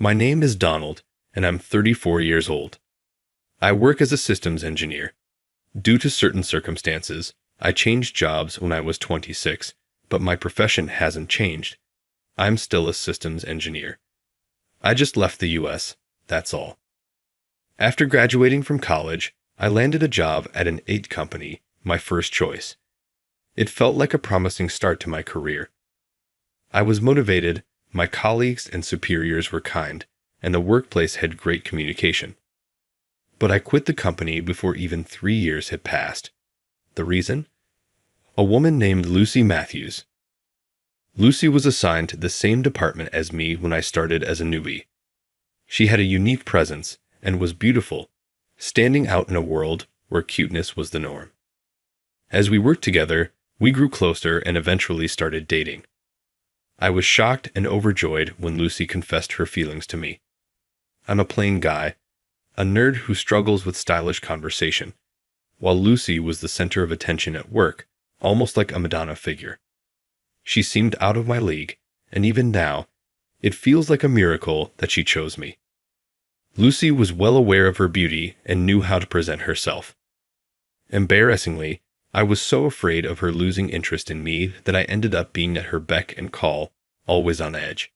My name is Donald, and I'm 34 years old. I work as a systems engineer. Due to certain circumstances, I changed jobs when I was 26, but my profession hasn't changed. I'm still a systems engineer. I just left the US, that's all. After graduating from college, I landed a job at an IT company, my first choice. It felt like a promising start to my career. I was motivated, my colleagues and superiors were kind, and the workplace had great communication. But I quit the company before even 3 years had passed. The reason? A woman named Lucy Matthews. Lucy was assigned to the same department as me when I started as a newbie. She had a unique presence and was beautiful, standing out in a world where cuteness was the norm. As we worked together, we grew closer and eventually started dating. I was shocked and overjoyed when Lucy confessed her feelings to me. I'm a plain guy, a nerd who struggles with stylish conversation, while Lucy was the center of attention at work, almost like a Madonna figure. She seemed out of my league, and even now, it feels like a miracle that she chose me. Lucy was well aware of her beauty and knew how to present herself. Embarrassingly, I was so afraid of her losing interest in me that I ended up being at her beck and call, always on edge.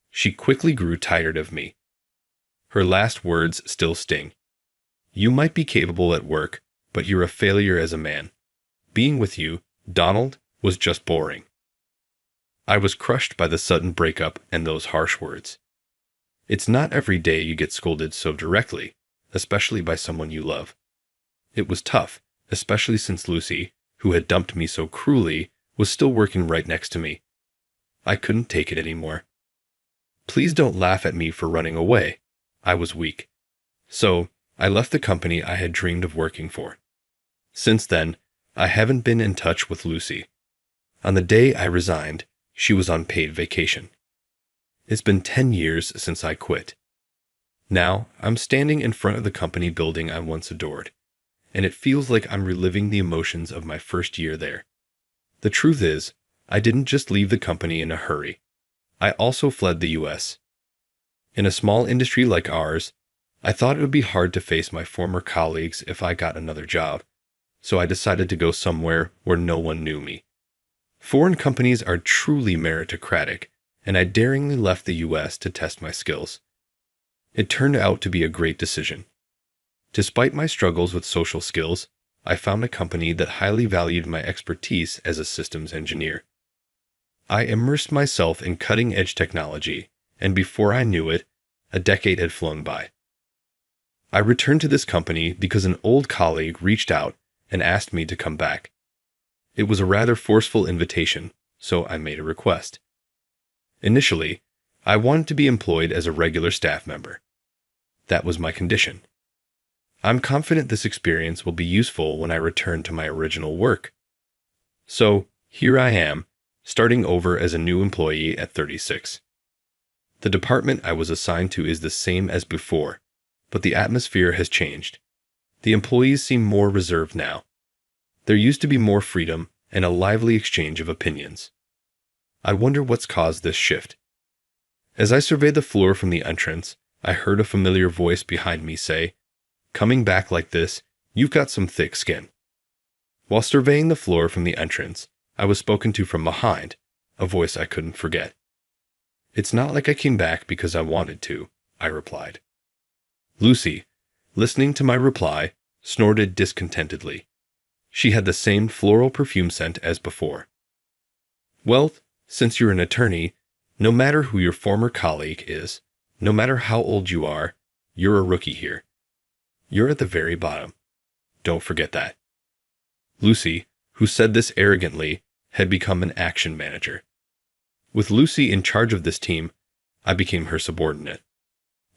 She quickly grew tired of me. Her last words still sting. "You might be capable at work, but you're a failure as a man. Being with you, Donald, was just boring." I was crushed by the sudden breakup and those harsh words. It's not every day you get scolded so directly, especially by someone you love. It was tough, especially since Lucy, who had dumped me so cruelly, was still working right next to me. I couldn't take it anymore. Please don't laugh at me for running away. I was weak. So, I left the company I had dreamed of working for. Since then, I haven't been in touch with Lucy. On the day I resigned, she was on paid vacation. It's been 10 years since I quit. Now, I'm standing in front of the company building I once adored, and it feels like I'm reliving the emotions of my first year there. The truth is, I didn't just leave the company in a hurry. I also fled the US. In a small industry like ours, I thought it would be hard to face my former colleagues if I got another job, so I decided to go somewhere where no one knew me. Foreign companies are truly meritocratic, and I daringly left the US to test my skills. It turned out to be a great decision. Despite my struggles with social skills, I found a company that highly valued my expertise as a systems engineer. I immersed myself in cutting-edge technology, and before I knew it, a decade had flown by. I returned to this company because an old colleague reached out and asked me to come back. It was a rather forceful invitation, so I made a request. Initially, I wanted to be employed as a regular staff member. That was my condition. I'm confident this experience will be useful when I return to my original work. So, here I am, starting over as a new employee at 36. The department I was assigned to is the same as before, but the atmosphere has changed. The employees seem more reserved now. There used to be more freedom and a lively exchange of opinions. I wonder what's caused this shift. As I surveyed the floor from the entrance, I heard a familiar voice behind me say, "Coming back like this, you've got some thick skin." While surveying the floor from the entrance, I was spoken to from behind, a voice I couldn't forget. "It's not like I came back because I wanted to," I replied. Lucy, listening to my reply, snorted discontentedly. She had the same floral perfume scent as before. "Well, since you're an attorney, no matter who your former colleague is, no matter how old you are, you're a rookie here. You're at the very bottom. Don't forget that." Lucy, who said this arrogantly, had become an action manager. With Lucy in charge of this team, I became her subordinate.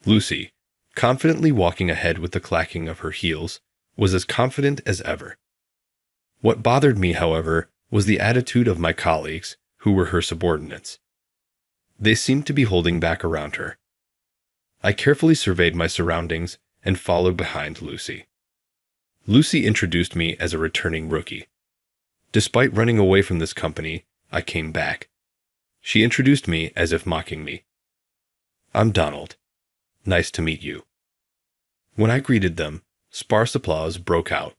Lucy, confidently walking ahead with the clacking of her heels, was as confident as ever. What bothered me, however, was the attitude of my colleagues, who were her subordinates. They seemed to be holding back around her. I carefully surveyed my surroundings and followed behind Lucy. Lucy introduced me as a returning rookie. Despite running away from this company, I came back. She introduced me as if mocking me. I'm Donald. Nice to meet you." When I greeted them, sparse applause broke out.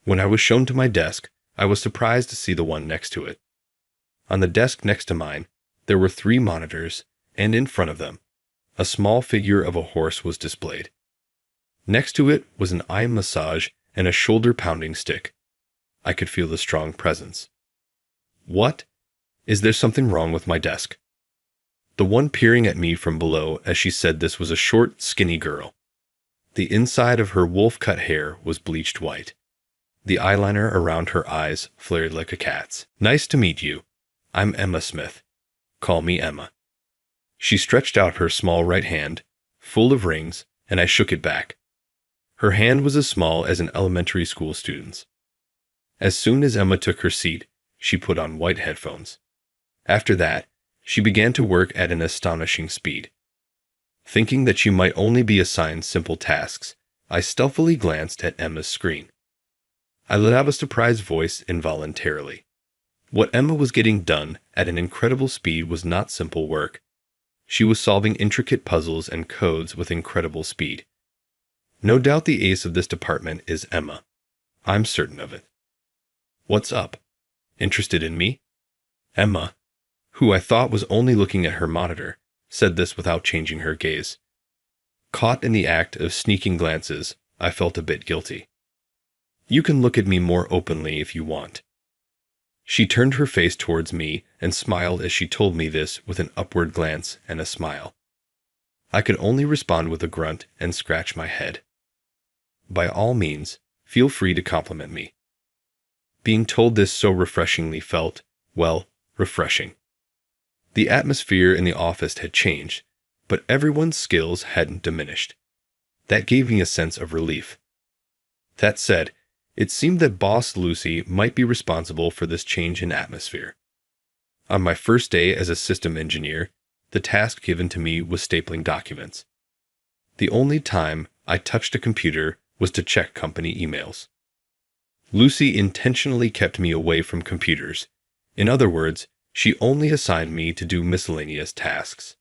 When I was shown to my desk, I was surprised to see the one next to it. On the desk next to mine, there were 3 monitors, and in front of them, a small figure of a horse was displayed. Next to it was an eye massage and a shoulder-pounding stick. I could feel the strong presence. "What? Is there something wrong with my desk?" The one peering at me from below as she said this was a short, skinny girl. The inside of her wolf-cut hair was bleached white. The eyeliner around her eyes flared like a cat's. "Nice to meet you. I'm Emma Smith. Call me Emma." She stretched out her small right hand, full of rings, and I shook it back. Her hand was as small as an elementary school student's. As soon as Emma took her seat, she put on white headphones. After that, she began to work at an astonishing speed. Thinking that she might only be assigned simple tasks, I stealthily glanced at Emma's screen. I let out a surprised voice involuntarily. What Emma was getting done at an incredible speed was not simple work. She was solving intricate puzzles and codes with incredible speed. No doubt the ace of this department is Emma. I'm certain of it. "What's up? Interested in me?" Emma, who I thought was only looking at her monitor, said this without changing her gaze. Caught in the act of sneaking glances, I felt a bit guilty. "You can look at me more openly if you want." She turned her face towards me and smiled as she told me this with an upward glance and a smile. I could only respond with a grunt and scratch my head. By all means, feel free to compliment me. Being told this so refreshingly felt, well, refreshing. The atmosphere in the office had changed, but everyone's skills hadn't diminished. That gave me a sense of relief. That said, it seemed that Boss Lucy might be responsible for this change in atmosphere. On my first day as a system engineer, the task given to me was stapling documents. The only time I touched a computer was to check company emails. Lucy intentionally kept me away from computers. In other words, she only assigned me to do miscellaneous tasks.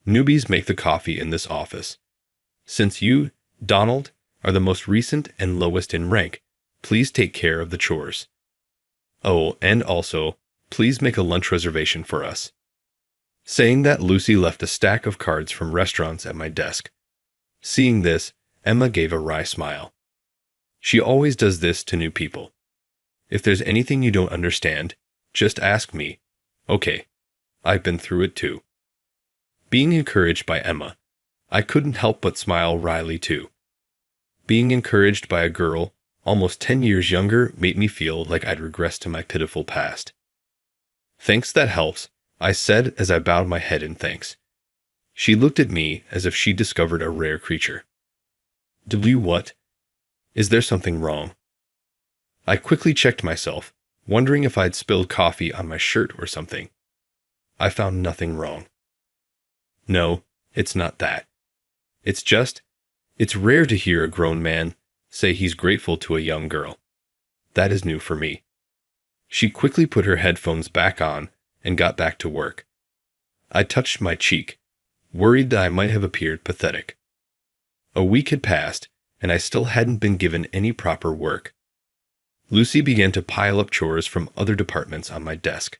"Newbies make the coffee in this office. Since you, Donald, are the most recent and lowest in rank, please take care of the chores. Oh, and also, please make a lunch reservation for us." Saying that, Lucy left a stack of cards from restaurants at my desk. Seeing this, Emma gave a wry smile. She always does this to new people. "If there's anything you don't understand, just ask me." Okay, I've been through it too. Being encouraged by Emma, I couldn't help but smile wryly too. Being encouraged by a girl almost 10 years younger made me feel like I'd regressed to my pitiful past. "Thanks, that helps," I said as I bowed my head in thanks. She looked at me as if she discovered a rare creature. "Do what? Is there something wrong?" I quickly checked myself, wondering if I'd spilled coffee on my shirt or something. I found nothing wrong. "No, it's not that. It's rare to hear a grown man say he's grateful to a young girl. That is new for me." She quickly put her headphones back on and got back to work. I touched my cheek, worried that I might have appeared pathetic. A week had passed, and I still hadn't been given any proper work. Lucy began to pile up chores from other departments on my desk.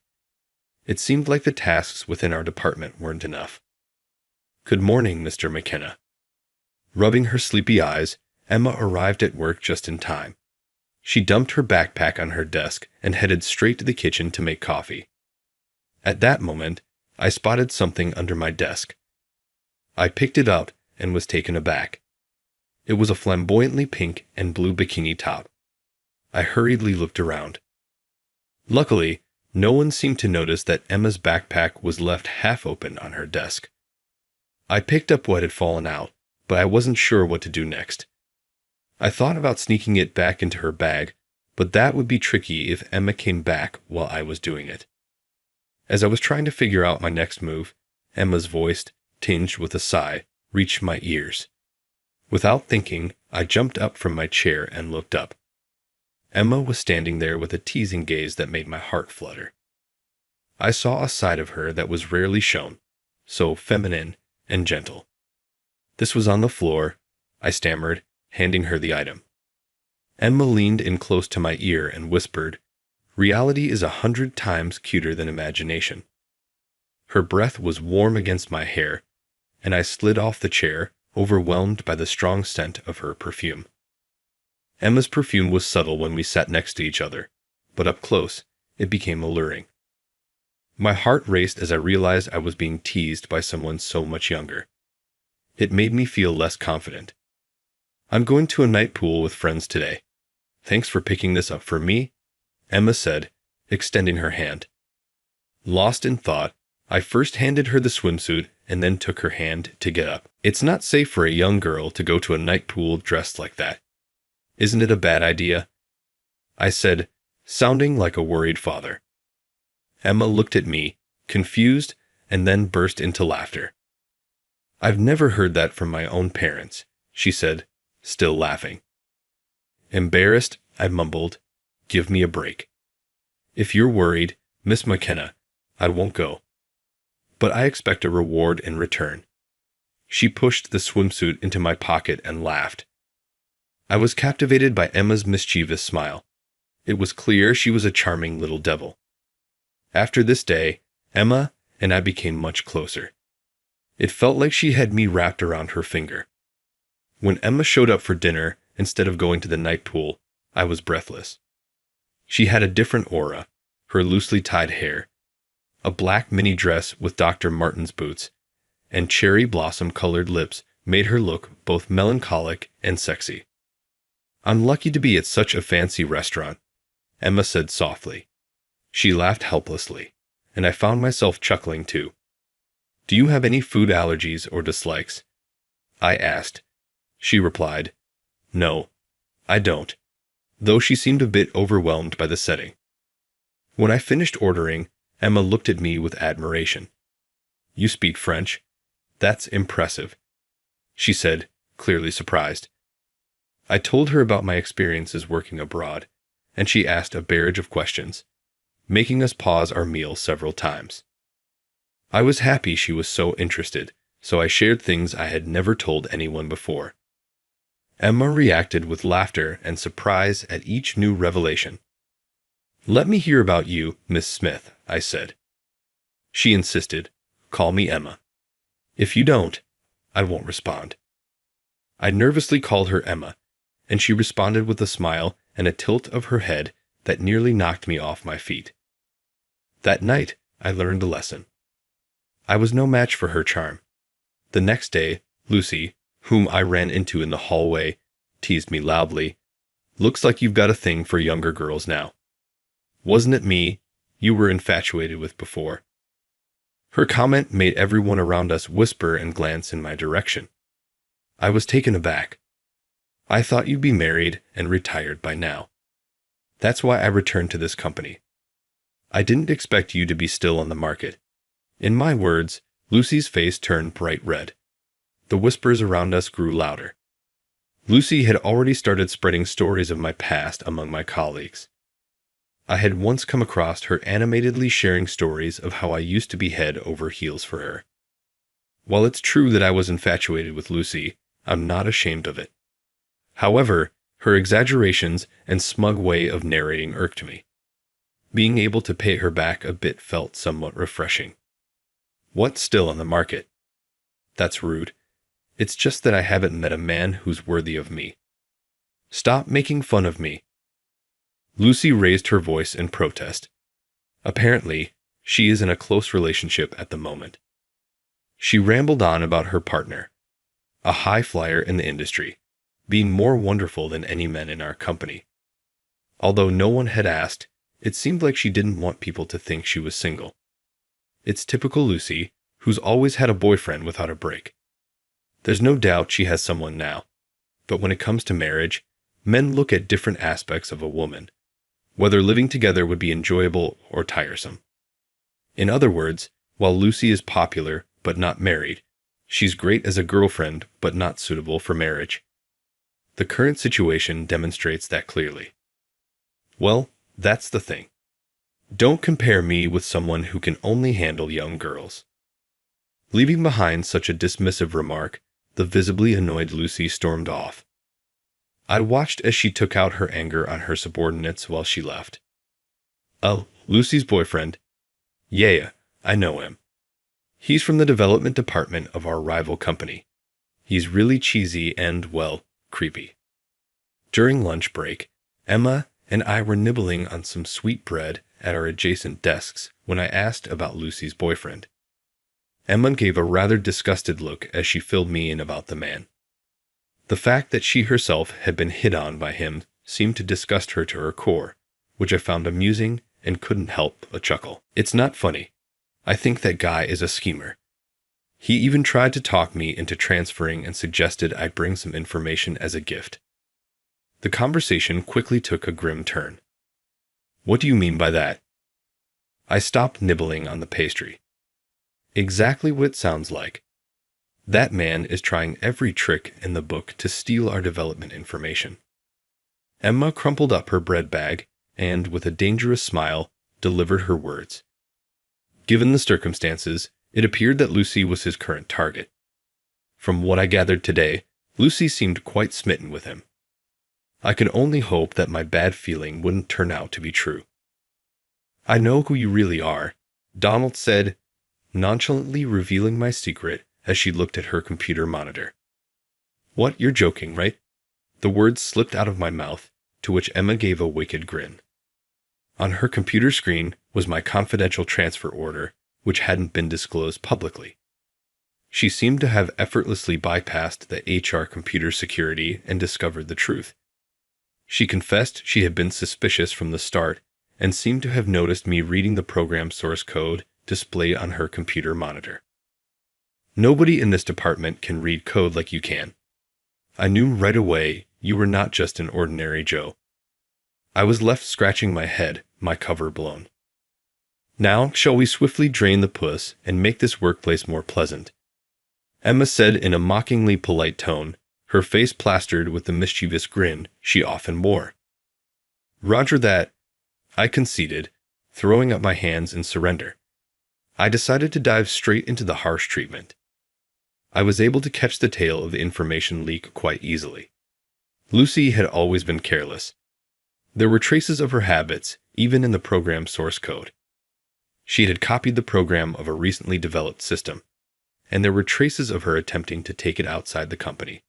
It seemed like the tasks within our department weren't enough. "Good morning, Mr. McKenna." Rubbing her sleepy eyes, Emma arrived at work just in time. She dumped her backpack on her desk and headed straight to the kitchen to make coffee. At that moment, I spotted something under my desk. I picked it up and was taken aback. It was a flamboyantly pink and blue bikini top. I hurriedly looked around. Luckily, no one seemed to notice that Emma's backpack was left half open on her desk. I picked up what had fallen out, but I wasn't sure what to do next. I thought about sneaking it back into her bag, but that would be tricky if Emma came back while I was doing it. As I was trying to figure out my next move, Emma's voice, tinged with a sigh, reached my ears. Without thinking, I jumped up from my chair and looked up. Emma was standing there with a teasing gaze that made my heart flutter. I saw a side of her that was rarely shown, so feminine and gentle. This was on the floor, I stammered, handing her the item. Emma leaned in close to my ear and whispered, "Reality is 100 times cuter than imagination." Her breath was warm against my hair, and I slid off the chair, overwhelmed by the strong scent of her perfume. Emma's perfume was subtle when we sat next to each other, but up close, it became alluring. My heart raced as I realized I was being teased by someone so much younger. It made me feel less confident. "I'm going to a night pool with friends today. Thanks for picking this up for me," Emma said, extending her hand. Lost in thought, I first handed her the swimsuit and then took her hand to get up. "It's not safe for a young girl to go to a night pool dressed like that. Isn't it a bad idea?" I said, sounding like a worried father. Emma looked at me, confused, and then burst into laughter. "I've never heard that from my own parents," she said, still laughing. Embarrassed, I mumbled, "Give me a break. If you're worried, Miss McKenna, I won't go. But I expect a reward in return." She pushed the swimsuit into my pocket and laughed. I was captivated by Emma's mischievous smile. It was clear she was a charming little devil. After this day, Emma and I became much closer. It felt like she had me wrapped around her finger. When Emma showed up for dinner instead of going to the night pool, I was breathless. She had a different aura, her loosely tied hair, a black mini dress with Dr. Martens boots, and cherry blossom-colored lips made her look both melancholic and sexy. "I'm lucky to be at such a fancy restaurant," Emma said softly. She laughed helplessly, and I found myself chuckling too. "Do you have any food allergies or dislikes?" I asked. She replied, "No, I don't," though she seemed a bit overwhelmed by the setting. When I finished ordering, Emma looked at me with admiration. "You speak French? That's impressive," she said, clearly surprised. I told her about my experiences working abroad, and she asked a barrage of questions, making us pause our meal several times. I was happy she was so interested, so I shared things I had never told anyone before. Emma reacted with laughter and surprise at each new revelation. "Let me hear about you, Miss Smith," I said. She insisted, "Call me Emma. If you don't, I won't respond." I nervously called her Emma, and she responded with a smile and a tilt of her head that nearly knocked me off my feet. That night, I learned a lesson. I was no match for her charm. The next day, Lucy, whom I ran into in the hallway, teased me loudly, "Looks like you've got a thing for younger girls now. Wasn't it me you were infatuated with before?" Her comment made everyone around us whisper and glance in my direction. I was taken aback. "I thought you'd be married and retired by now. That's why I returned to this company. I didn't expect you to be still on the market." In my words, Lucy's face turned bright red. The whispers around us grew louder. Lucy had already started spreading stories of my past among my colleagues. I had once come across her animatedly sharing stories of how I used to be head over heels for her. While it's true that I was infatuated with Lucy, I'm not ashamed of it. However, her exaggerations and smug way of narrating irked me. Being able to pay her back a bit felt somewhat refreshing. "What's still on the market?" "That's rude. It's just that I haven't met a man who's worthy of me." "Stop making fun of me." Lucy raised her voice in protest. Apparently, she is in a close relationship at the moment. She rambled on about her partner, a high flyer in the industry, being more wonderful than any men in our company. Although no one had asked, it seemed like she didn't want people to think she was single. It's typical Lucy, who's always had a boyfriend without a break. There's no doubt she has someone now, but when it comes to marriage, men look at different aspects of a woman, whether living together would be enjoyable or tiresome. In other words, while Lucy is popular but not married, she's great as a girlfriend but not suitable for marriage. The current situation demonstrates that clearly. Well, that's the thing. Don't compare me with someone who can only handle young girls. Leaving behind such a dismissive remark, the visibly annoyed Lucy stormed off. I watched as she took out her anger on her subordinates while she left. Oh, Lucy's boyfriend? Yeah, I know him. He's from the development department of our rival company. He's really cheesy and, well, creepy. During lunch break, Emma and I were nibbling on some sweet bread at our adjacent desks when I asked about Lucy's boyfriend. Emma gave a rather disgusted look as she filled me in about the man. The fact that she herself had been hit on by him seemed to disgust her to her core, which I found amusing and couldn't help but chuckle. It's not funny. I think that guy is a schemer. He even tried to talk me into transferring and suggested I bring some information as a gift. The conversation quickly took a grim turn. What do you mean by that? I stopped nibbling on the pastry. Exactly what it sounds like. That man is trying every trick in the book to steal our development information. Emma crumpled up her bread bag and, with a dangerous smile, delivered her words. Given the circumstances, it appeared that Lucy was his current target. From what I gathered today, Lucy seemed quite smitten with him. I could only hope that my bad feeling wouldn't turn out to be true. I know who you really are, Donald said, nonchalantly revealing my secret as she looked at her computer monitor. What, you're joking, right? The words slipped out of my mouth, to which Emma gave a wicked grin. On her computer screen was my confidential transfer order, which hadn't been disclosed publicly. She seemed to have effortlessly bypassed the HR computer security and discovered the truth. She confessed she had been suspicious from the start and seemed to have noticed me reading the program source code displayed on her computer monitor. Nobody in this department can read code like you can. I knew right away you were not just an ordinary Joe. I was left scratching my head, my cover blown. Now shall we swiftly drain the puss and make this workplace more pleasant? Emma said in a mockingly polite tone, her face plastered with the mischievous grin she often wore. Roger that, I conceded, throwing up my hands in surrender. I decided to dive straight into the harsh treatment. I was able to catch the tail of the information leak quite easily. Lucy had always been careless. There were traces of her habits, even in the program source code. She had copied the program of a recently developed system, and there were traces of her attempting to take it outside the company.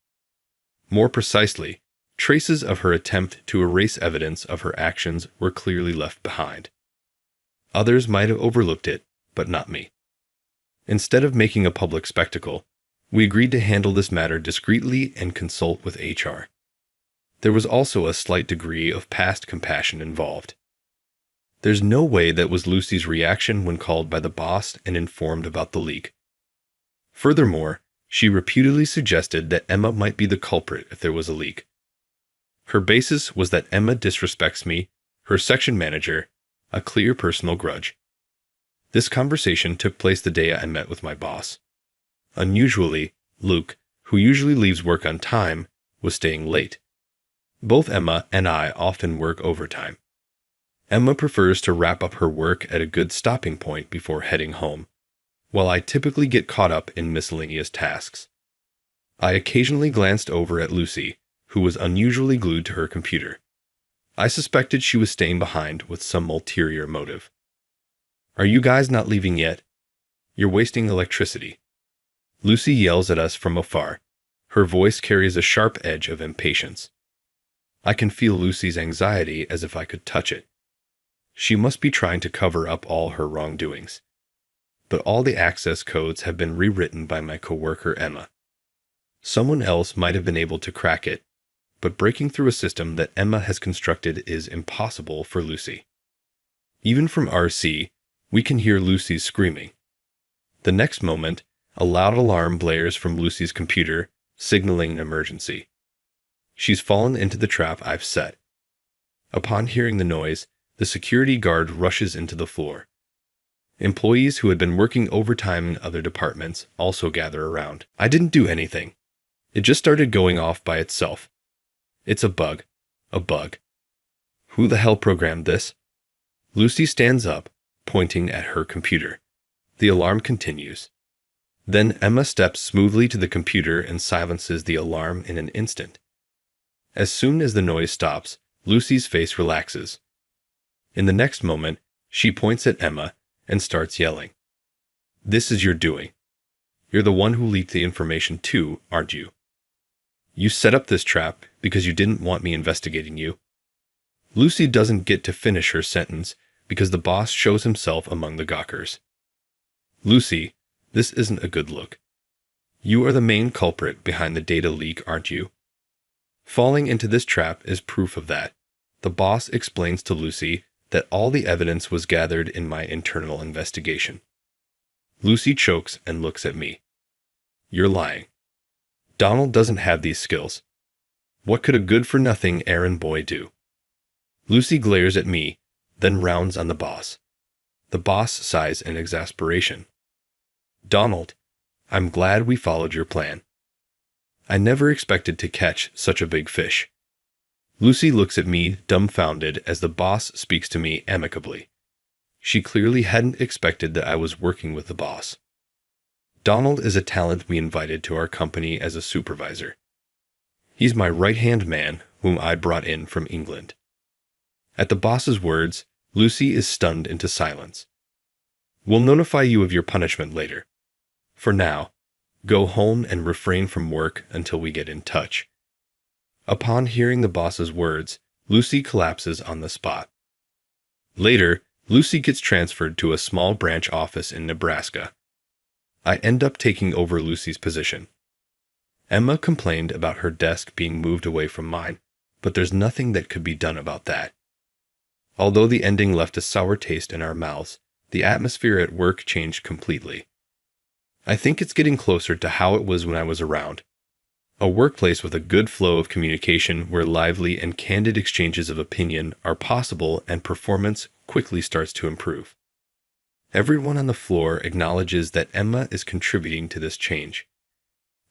More precisely, traces of her attempt to erase evidence of her actions were clearly left behind. Others might have overlooked it, but not me. Instead of making a public spectacle, we agreed to handle this matter discreetly and consult with HR. There was also a slight degree of past compassion involved. There's no way that was Lucy's reaction when called by the boss and informed about the leak. Furthermore, she reputedly suggested that Emma might be the culprit if there was a leak. Her basis was that Emma disrespects me, her section manager, a clear personal grudge. This conversation took place the day I met with my boss. Unusually, Luke, who usually leaves work on time, was staying late. Both Emma and I often work overtime. Emma prefers to wrap up her work at a good stopping point before heading home, while I typically get caught up in miscellaneous tasks. I occasionally glanced over at Lucy, who was unusually glued to her computer. I suspected she was staying behind with some ulterior motive. Are you guys not leaving yet? You're wasting electricity. Lucy yells at us from afar. Her voice carries a sharp edge of impatience. I can feel Lucy's anxiety as if I could touch it. She must be trying to cover up all her wrongdoings. But all the access codes have been rewritten by my coworker Emma. Someone else might have been able to crack it, but breaking through a system that Emma has constructed is impossible for Lucy. Even from RC, we can hear Lucy screaming. The next moment, a loud alarm blares from Lucy's computer, signaling an emergency. She's fallen into the trap I've set. Upon hearing the noise, the security guard rushes into the floor. Employees who had been working overtime in other departments also gather around. I didn't do anything. It just started going off by itself. It's a bug. A bug. Who the hell programmed this? Lucy stands up, pointing at her computer. The alarm continues. Then Emma steps smoothly to the computer and silences the alarm in an instant. As soon as the noise stops, Lucy's face relaxes. In the next moment, she points at Emma and starts yelling. "This is your doing. You're the one who leaked the information too, aren't you? You set up this trap because you didn't want me investigating you." Lucy doesn't get to finish her sentence because the boss shows himself among the gawkers. "Lucy, this isn't a good look. You are the main culprit behind the data leak, aren't you? Falling into this trap is proof of that." The boss explains to Lucy that all the evidence was gathered in my internal investigation. Lucy chokes and looks at me. "You're lying. Donald doesn't have these skills. What could a good-for-nothing errand boy do?" Lucy glares at me, then rounds on the boss. The boss sighs in exasperation. "Donald, I'm glad we followed your plan. I never expected to catch such a big fish." Lucy looks at me dumbfounded as the boss speaks to me amicably. She clearly hadn't expected that I was working with the boss. Donald is a talent we invited to our company as a supervisor. He's my right-hand man whom I brought in from England. At the boss's words, Lucy is stunned into silence. "We'll notify you of your punishment later. For now, go home and refrain from work until we get in touch." Upon hearing the boss's words, Lucy collapses on the spot. Later, Lucy gets transferred to a small branch office in Nebraska. I end up taking over Lucy's position. Emma complained about her desk being moved away from mine, but there's nothing that could be done about that. Although the ending left a sour taste in our mouths, the atmosphere at work changed completely. I think it's getting closer to how it was when I was around. A workplace with a good flow of communication where lively and candid exchanges of opinion are possible and performance quickly starts to improve. Everyone on the floor acknowledges that Emma is contributing to this change.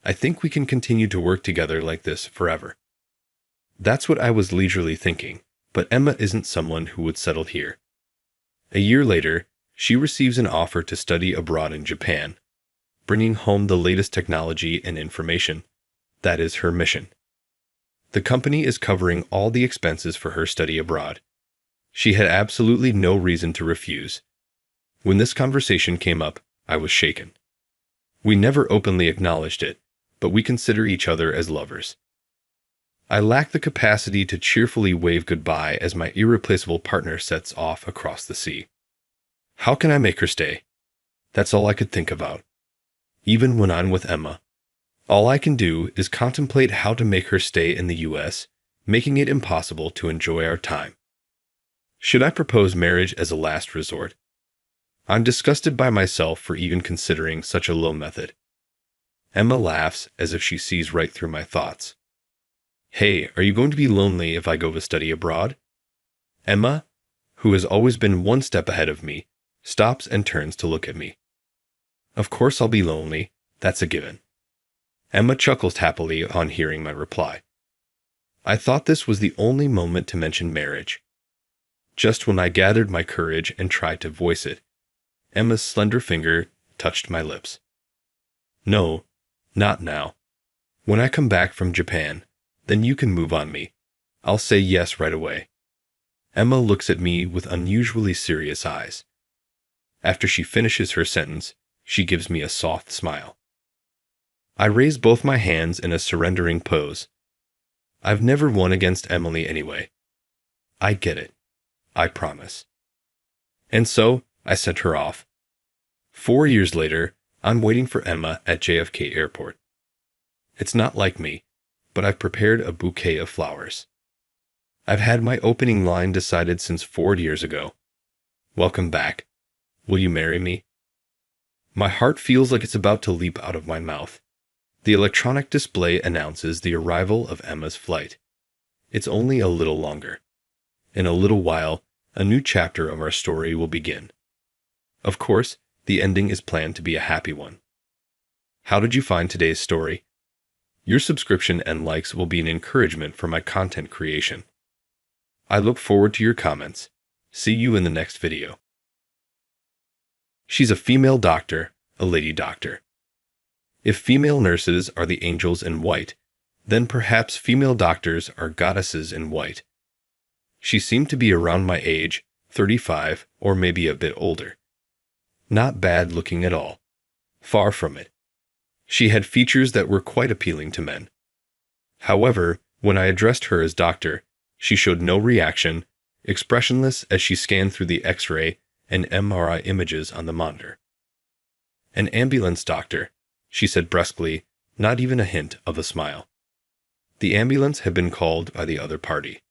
I think we can continue to work together like this forever. That's what I was leisurely thinking, but Emma isn't someone who would settle here. A year later, she receives an offer to study abroad in Japan, bringing home the latest technology and information. That is her mission. The company is covering all the expenses for her study abroad. She had absolutely no reason to refuse. When this conversation came up, I was shaken. We never openly acknowledged it, but we consider each other as lovers. I lack the capacity to cheerfully wave goodbye as my irreplaceable partner sets off across the sea. How can I make her stay? That's all I could think about. Even when I'm with Emma, all I can do is contemplate how to make her stay in the U.S., making it impossible to enjoy our time. Should I propose marriage as a last resort? I'm disgusted by myself for even considering such a low method. Emma laughs as if she sees right through my thoughts. "Hey, are you going to be lonely if I go to study abroad?" Emma, who has always been one step ahead of me, stops and turns to look at me. "Of course I'll be lonely. That's a given." Emma chuckles happily on hearing my reply. I thought this was the only moment to mention marriage. Just when I gathered my courage and tried to voice it, Emma's slender finger touched my lips. "No, not now. When I come back from Japan, then you can move on me. I'll say yes right away." Emma looks at me with unusually serious eyes. After she finishes her sentence, she gives me a soft smile. I raise both my hands in a surrendering pose. I've never won against Emily anyway. I get it. I promise. And so, I sent her off. 4 years later, I'm waiting for Emma at JFK Airport. It's not like me, but I've prepared a bouquet of flowers. I've had my opening line decided since 4 years ago. "Welcome back. Will you marry me?" My heart feels like it's about to leap out of my mouth. The electronic display announces the arrival of Emma's flight. It's only a little longer. In a little while, a new chapter of our story will begin. Of course, the ending is planned to be a happy one. How did you find today's story? Your subscription and likes will be an encouragement for my content creation. I look forward to your comments. See you in the next video. She's a female doctor, a lady doctor. If female nurses are the angels in white, then perhaps female doctors are goddesses in white. She seemed to be around my age, 35, or maybe a bit older. Not bad looking at all. Far from it. She had features that were quite appealing to men. However, when I addressed her as doctor, she showed no reaction, expressionless as she scanned through the X-ray and MRI images on the monitor. "An ambulance, doctor," she said brusquely, not even a hint of a smile. The ambulance had been called by the other party.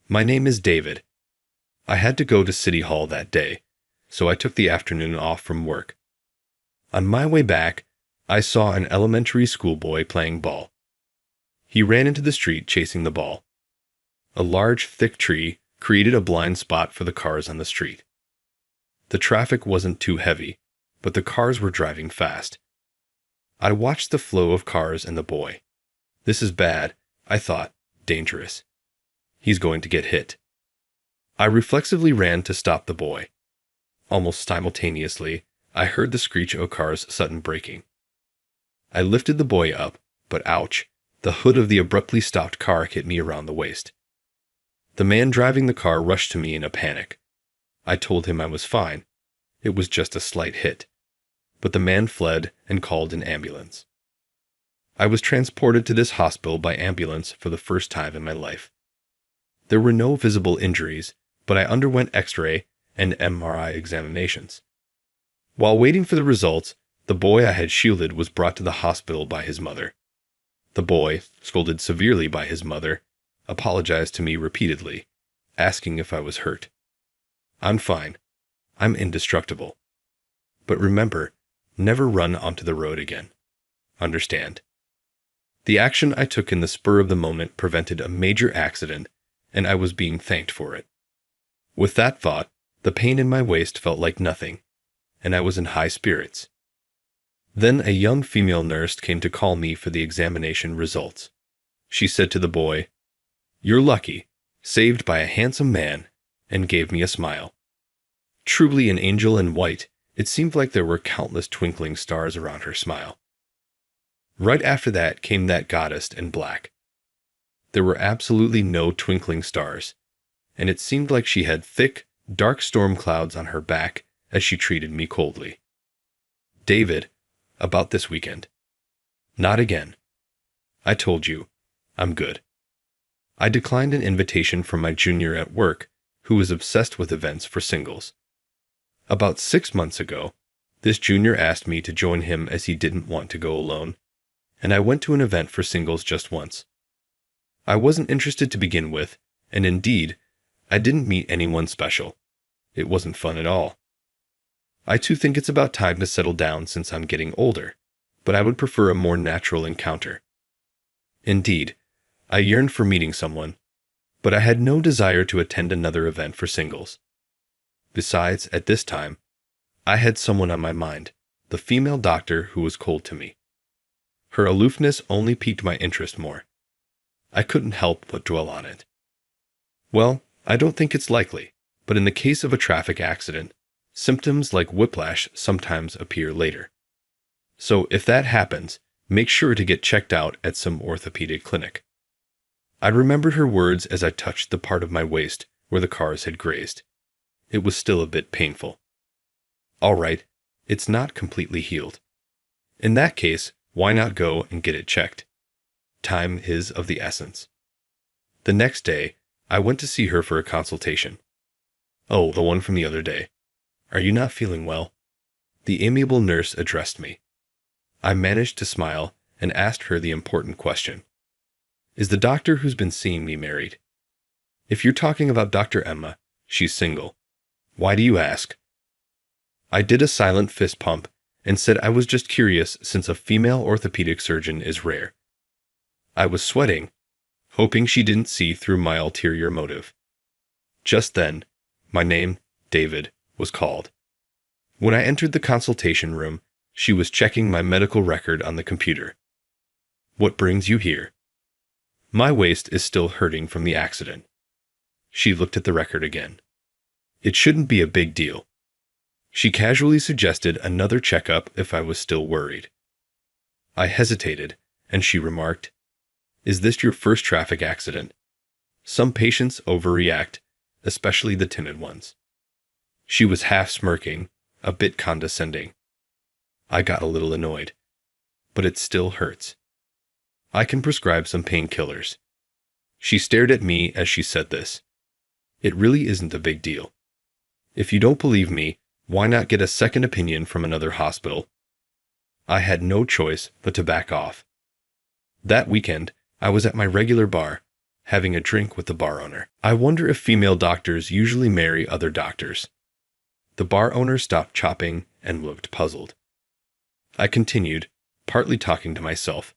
"My name is David. I had to go to City Hall that day, so I took the afternoon off from work. On my way back, I saw an elementary school boy playing ball. He ran into the street chasing the ball. A large, thick tree created a blind spot for the cars on the street. The traffic wasn't too heavy, but the cars were driving fast. I watched the flow of cars and the boy. This is bad, I thought, dangerous. He's going to get hit. I reflexively ran to stop the boy. Almost simultaneously, I heard the screech of a car's sudden braking. I lifted the boy up, but ouch, the hood of the abruptly stopped car hit me around the waist. The man driving the car rushed to me in a panic. I told him I was fine. It was just a slight hit. But the man fled and called an ambulance. I was transported to this hospital by ambulance for the first time in my life. There were no visible injuries, but I underwent X-ray and MRI examinations. While waiting for the results, the boy I had shielded was brought to the hospital by his mother. The boy, scolded severely by his mother, apologized to me repeatedly, asking if I was hurt. "I'm fine. I'm indestructible. But remember, never run onto the road again. Understand?" The action I took in the spur of the moment prevented a major accident, and I was being thanked for it. With that thought, the pain in my waist felt like nothing, and I was in high spirits. Then a young female nurse came to call me for the examination results. She said to the boy, "You're lucky, saved by a handsome man," and gave me a smile. Truly an angel in white, it seemed like there were countless twinkling stars around her smile. Right after that came that goddess in black. There were absolutely no twinkling stars, and it seemed like she had thick, dark storm clouds on her back as she treated me coldly. "David, about this weekend." "Not again. I told you, I'm good." I declined an invitation from my junior at work, who was obsessed with events for singles. About 6 months ago, this junior asked me to join him as he didn't want to go alone, and I went to an event for singles just once. I wasn't interested to begin with, and indeed, I didn't meet anyone special. It wasn't fun at all. I too think it's about time to settle down since I'm getting older, but I would prefer a more natural encounter. Indeed, I yearned for meeting someone, but I had no desire to attend another event for singles. Besides, at this time, I had someone on my mind, the female doctor who was cold to me. Her aloofness only piqued my interest more. I couldn't help but dwell on it. Well, I don't think it's likely, but in the case of a traffic accident, symptoms like whiplash sometimes appear later. So if that happens, make sure to get checked out at some orthopedic clinic. I remembered her words as I touched the part of my waist where the cars had grazed. It was still a bit painful. All right, it's not completely healed. In that case, why not go and get it checked? Time is of the essence. The next day, I went to see her for a consultation. "Oh, the one from the other day. Are you not feeling well?" The amiable nurse addressed me. I managed to smile and asked her the important question. "Is the doctor who's been seeing me married?" "If you're talking about Dr. Emma, she's single. Why do you ask?" I did a silent fist pump and said I was just curious since a female orthopedic surgeon is rare. I was sweating, hoping she didn't see through my ulterior motive. Just then, my name, David, was called. When I entered the consultation room, she was checking my medical record on the computer. "What brings you here?" "My waist is still hurting from the accident." She looked at the record again. "It shouldn't be a big deal." She casually suggested another checkup if I was still worried. I hesitated, and she remarked, "Is this your first traffic accident? Some patients overreact, especially the timid ones." She was half smirking, a bit condescending. I got a little annoyed. "But it still hurts. I can prescribe some painkillers." She stared at me as she said this. "It really isn't a big deal. If you don't believe me, why not get a second opinion from another hospital?" I had no choice but to back off. That weekend, I was at my regular bar, having a drink with the bar owner. I wonder if female doctors usually marry other doctors. The bar owner stopped chopping and looked puzzled. I continued, partly talking to myself.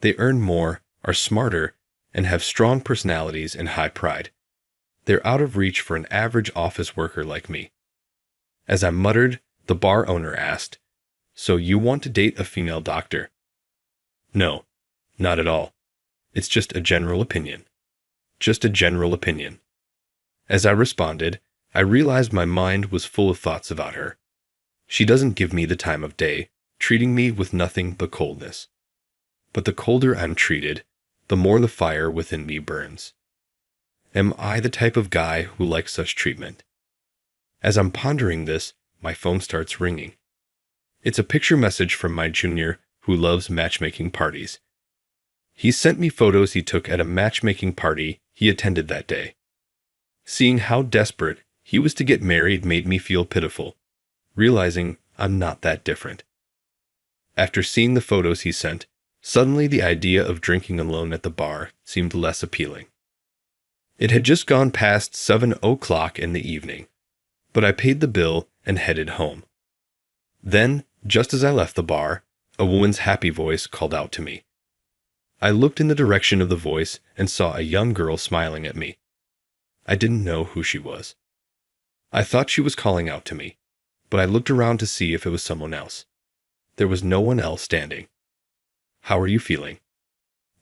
They earn more, are smarter, and have strong personalities and high pride. They're out of reach for an average office worker like me. As I muttered, the bar owner asked, "So you want to date a female doctor?" "No, not at all. It's just a general opinion." Just a general opinion. As I responded, I realized my mind was full of thoughts about her. She doesn't give me the time of day, treating me with nothing but coldness. But the colder I'm treated, the more the fire within me burns. Am I the type of guy who likes such treatment? As I'm pondering this, my phone starts ringing. It's a picture message from my junior who loves matchmaking parties. He sent me photos he took at a matchmaking party he attended that day. Seeing how desperate he was to get married made me feel pitiful, realizing I'm not that different. After seeing the photos he sent, suddenly the idea of drinking alone at the bar seemed less appealing. It had just gone past 7 o'clock in the evening, but I paid the bill and headed home. Then, just as I left the bar, a woman's happy voice called out to me. I looked in the direction of the voice and saw a young girl smiling at me. I didn't know who she was. I thought she was calling out to me, but I looked around to see if it was someone else. There was no one else standing. "How are you feeling?"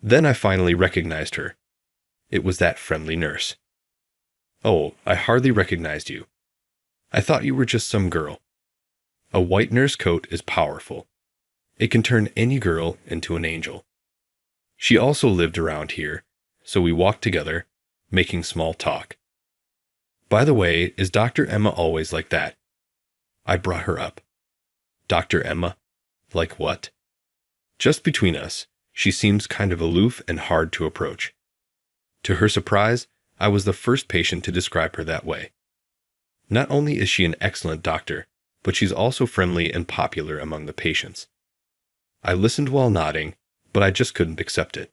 Then I finally recognized her. It was that friendly nurse. "Oh, I hardly recognized you. I thought you were just some girl." A white nurse coat is powerful. It can turn any girl into an angel. She also lived around here, so we walked together, making small talk. "By the way, is Dr. Emma always like that?" I brought her up. "Dr. Emma? Like what?" "Just between us, she seems kind of aloof and hard to approach." To her surprise, I was the first patient to describe her that way. Not only is she an excellent doctor, but she's also friendly and popular among the patients. I listened while nodding, but I just couldn't accept it.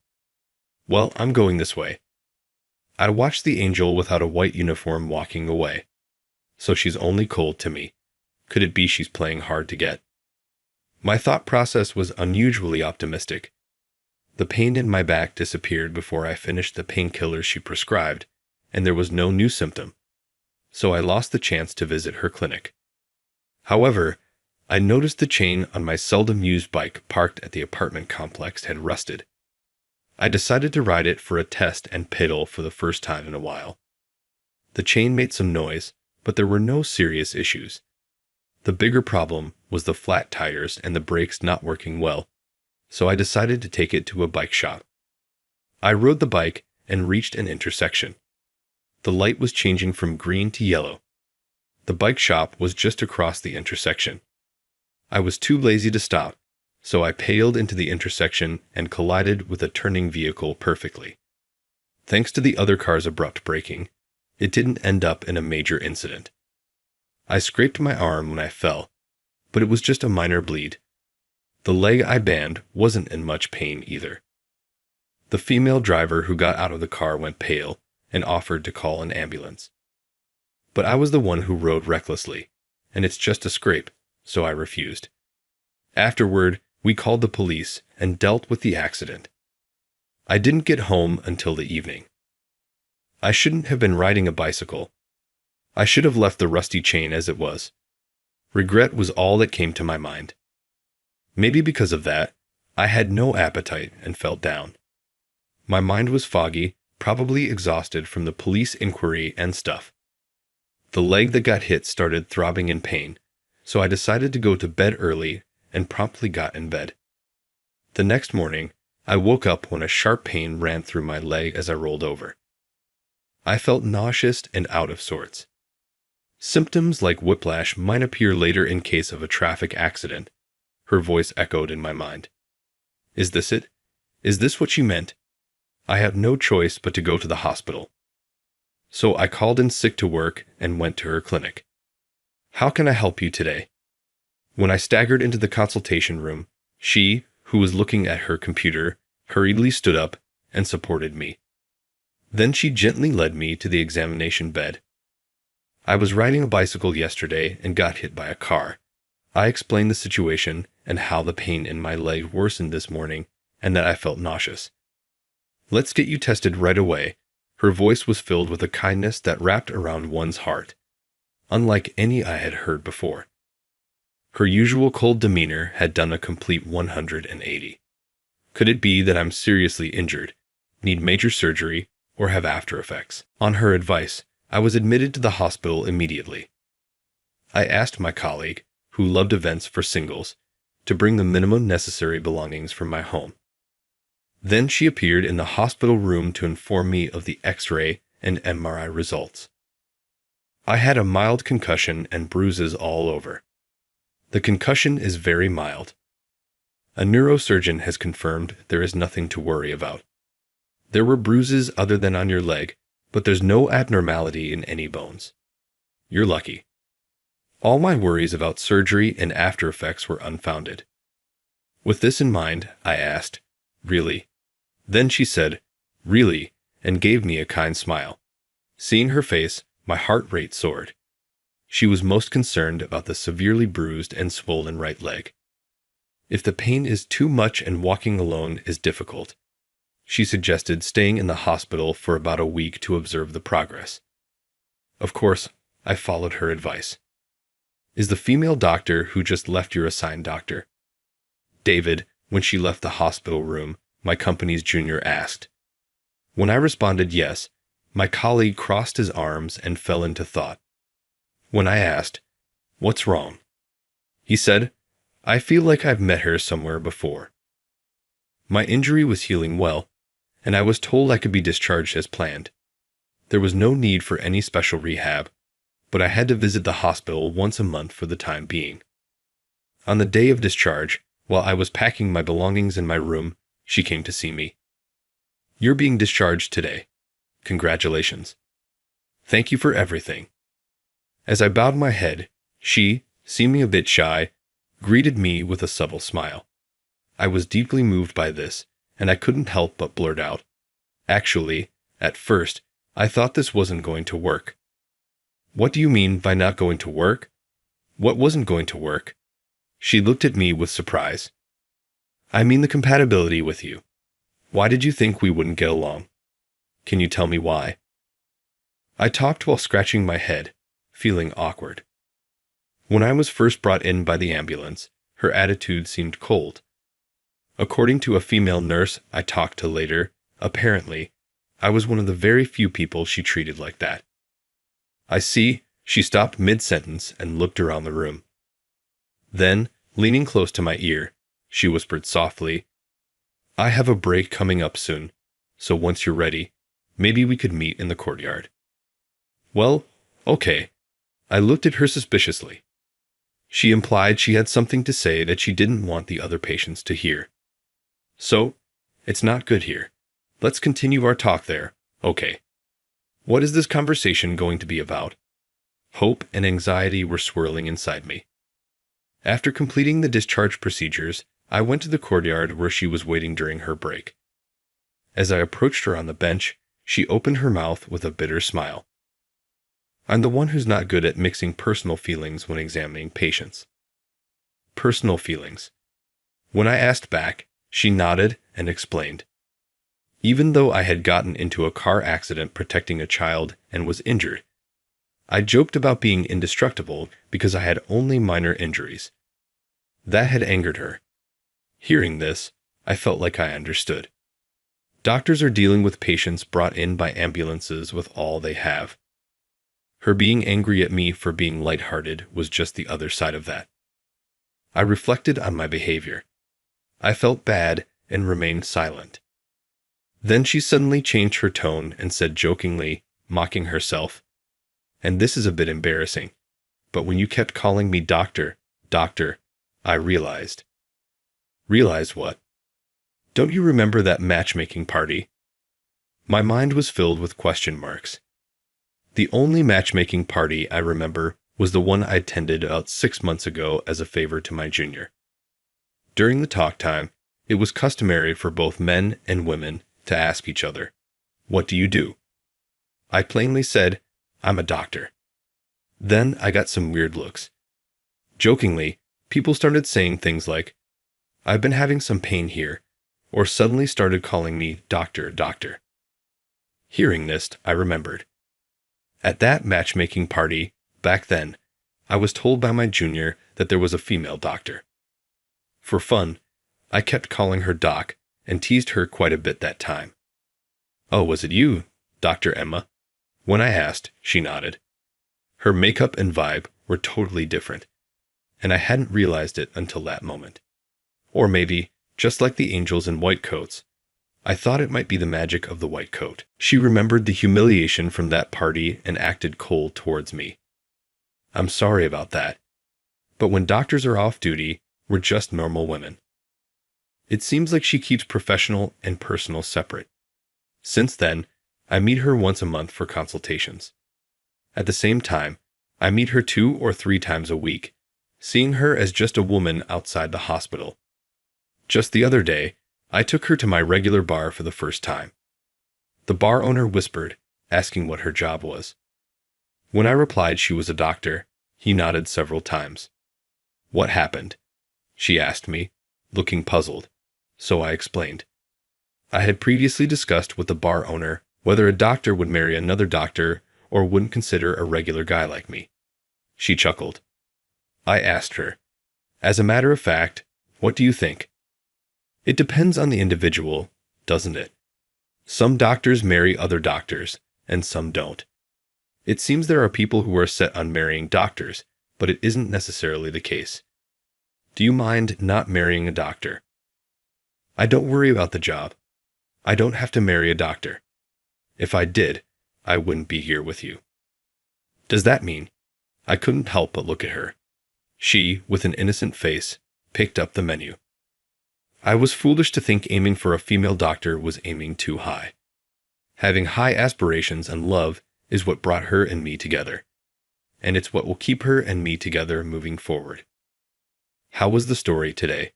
"Well, I'm going this way." I watched the angel without a white uniform walking away. So she's only cold to me. Could it be she's playing hard to get? My thought process was unusually optimistic. The pain in my back disappeared before I finished the painkillers she prescribed, and there was no new symptom. So I lost the chance to visit her clinic. However, I noticed the chain on my seldom-used bike parked at the apartment complex had rusted. I decided to ride it for a test and pedal for the first time in a while. The chain made some noise, but there were no serious issues. The bigger problem was the flat tires and the brakes not working well, so I decided to take it to a bike shop. I rode the bike and reached an intersection. The light was changing from green to yellow. The bike shop was just across the intersection. I was too lazy to stop, so I paled into the intersection and collided with a turning vehicle perfectly. Thanks to the other car's abrupt braking, it didn't end up in a major incident. I scraped my arm when I fell, but it was just a minor bleed. The leg I band wasn't in much pain either. The female driver who got out of the car went pale and offered to call an ambulance. But I was the one who rode recklessly, and it's just a scrape, so I refused. Afterward, we called the police and dealt with the accident. I didn't get home until the evening. I shouldn't have been riding a bicycle. I should have left the rusty chain as it was. Regret was all that came to my mind. Maybe because of that, I had no appetite and felt down. My mind was foggy, probably exhausted from the police inquiry and stuff. The leg that got hit started throbbing in pain, so I decided to go to bed early and promptly got in bed. The next morning, I woke up when a sharp pain ran through my leg as I rolled over. I felt nauseous and out of sorts. Symptoms like whiplash might appear later in case of a traffic accident. Her voice echoed in my mind. Is this it? Is this what she meant? I had no choice but to go to the hospital. So I called in sick to work and went to her clinic. How can I help you today? When I staggered into the consultation room, she, who was looking at her computer, hurriedly stood up and supported me. Then she gently led me to the examination bed. I was riding a bicycle yesterday and got hit by a car. I explained the situation and how the pain in my leg worsened this morning and that I felt nauseous. Let's get you tested right away. Her voice was filled with a kindness that wrapped around one's heart, unlike any I had heard before. Her usual cold demeanor had done a complete 180. Could it be that I'm seriously injured, need major surgery, or have after effects? On her advice, I was admitted to the hospital immediately. I asked my colleague, who loved events for singles, to bring the minimum necessary belongings from my home. Then she appeared in the hospital room to inform me of the X-ray and MRI results. I had a mild concussion and bruises all over. The concussion is very mild. A neurosurgeon has confirmed there is nothing to worry about. There were bruises other than on your leg, but there's no abnormality in any bones. You're lucky. All my worries about surgery and after effects were unfounded. With this in mind, I asked, "Really?" Then she said, "Really," and gave me a kind smile. Seeing her face, my heart rate soared. She was most concerned about the severely bruised and swollen right leg. If the pain is too much and walking alone is difficult, she suggested staying in the hospital for about a week to observe the progress. Of course, I followed her advice. Is the female doctor who just left your assigned doctor? David, when she left the hospital room, my company's junior asked. When I responded yes, my colleague crossed his arms and fell into thought. When I asked, "What's wrong?" he said, "I feel like I've met her somewhere before." My injury was healing well, and I was told I could be discharged as planned. There was no need for any special rehab, but I had to visit the hospital once a month for the time being. On the day of discharge, while I was packing my belongings in my room, she came to see me. "You're being discharged today. Congratulations. Thank you for everything." As I bowed my head, she, seeming a bit shy, greeted me with a subtle smile. I was deeply moved by this, and I couldn't help but blurt out, "Actually, at first, I thought this wasn't going to work." "What do you mean by not going to work?" "What wasn't going to work?" She looked at me with surprise. "I mean the compatibility with you. Why did you think we wouldn't get along? Can you tell me why?" I talked while scratching my head, feeling awkward. When I was first brought in by the ambulance, her attitude seemed cold. According to a female nurse I talked to later, apparently, I was one of the very few people she treated like that. "I see," she stopped mid-sentence and looked around the room. Then, leaning close to my ear, she whispered softly, "I have a break coming up soon, so once you're ready, maybe we could meet in the courtyard." "Well, okay." I looked at her suspiciously. She implied she had something to say that she didn't want the other patients to hear. "So, it's not good here. Let's continue our talk there, okay? What is this conversation going to be about?" Hope and anxiety were swirling inside me. After completing the discharge procedures, I went to the courtyard where she was waiting during her break. As I approached her on the bench, she opened her mouth with a bitter smile. I'm the one who's not good at mixing personal feelings when examining patients. Personal feelings. When I asked back, she nodded and explained. Even though I had gotten into a car accident protecting a child and was injured, I joked about being indestructible because I had only minor injuries. That had angered her. Hearing this, I felt like I understood. Doctors are dealing with patients brought in by ambulances with all they have. Her being angry at me for being lighthearted was just the other side of that. I reflected on my behavior. I felt bad and remained silent. Then she suddenly changed her tone and said jokingly, mocking herself, "And this is a bit embarrassing, but when you kept calling me doctor, doctor, I realized." Realized what? Don't you remember that matchmaking party? My mind was filled with question marks. The only matchmaking party I remember was the one I attended about 6 months ago as a favor to my junior. During the talk time, it was customary for both men and women to ask each other, "What do you do?" I plainly said, "I'm a doctor." Then I got some weird looks. Jokingly, people started saying things like, "I've been having some pain here," or suddenly started calling me doctor, doctor. Hearing this, I remembered. At that matchmaking party, back then, I was told by my junior that there was a female doctor. For fun, I kept calling her Doc and teased her quite a bit that time. "Oh, was it you, Dr. Emma?" When I asked, she nodded. Her makeup and vibe were totally different, and I hadn't realized it until that moment. Or maybe, just like the angels in white coats, I thought it might be the magic of the white coat. She remembered the humiliation from that party and acted cold towards me. I'm sorry about that. But when doctors are off duty, we're just normal women. It seems like she keeps professional and personal separate. Since then, I meet her once a month for consultations. At the same time, I meet her 2 or 3 times a week, seeing her as just a woman outside the hospital. Just the other day, I took her to my regular bar for the first time. The bar owner whispered, asking what her job was. When I replied she was a doctor, he nodded several times. "What happened?" she asked me, looking puzzled, so I explained. I had previously discussed with the bar owner whether a doctor would marry another doctor or wouldn't consider a regular guy like me. She chuckled. I asked her, "As a matter of fact, what do you think?" It depends on the individual, doesn't it? Some doctors marry other doctors, and some don't. It seems there are people who are set on marrying doctors, but it isn't necessarily the case. Do you mind not marrying a doctor? I don't worry about the job. I don't have to marry a doctor. If I did, I wouldn't be here with you. Does that mean? I couldn't help but look at her. She, with an innocent face, picked up the menu. I was foolish to think aiming for a female doctor was aiming too high. Having high aspirations and love is what brought her and me together, and it's what will keep her and me together moving forward. How was the story today?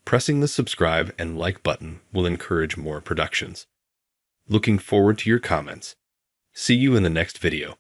Pressing the subscribe and like button will encourage more productions. Looking forward to your comments. See you in the next video.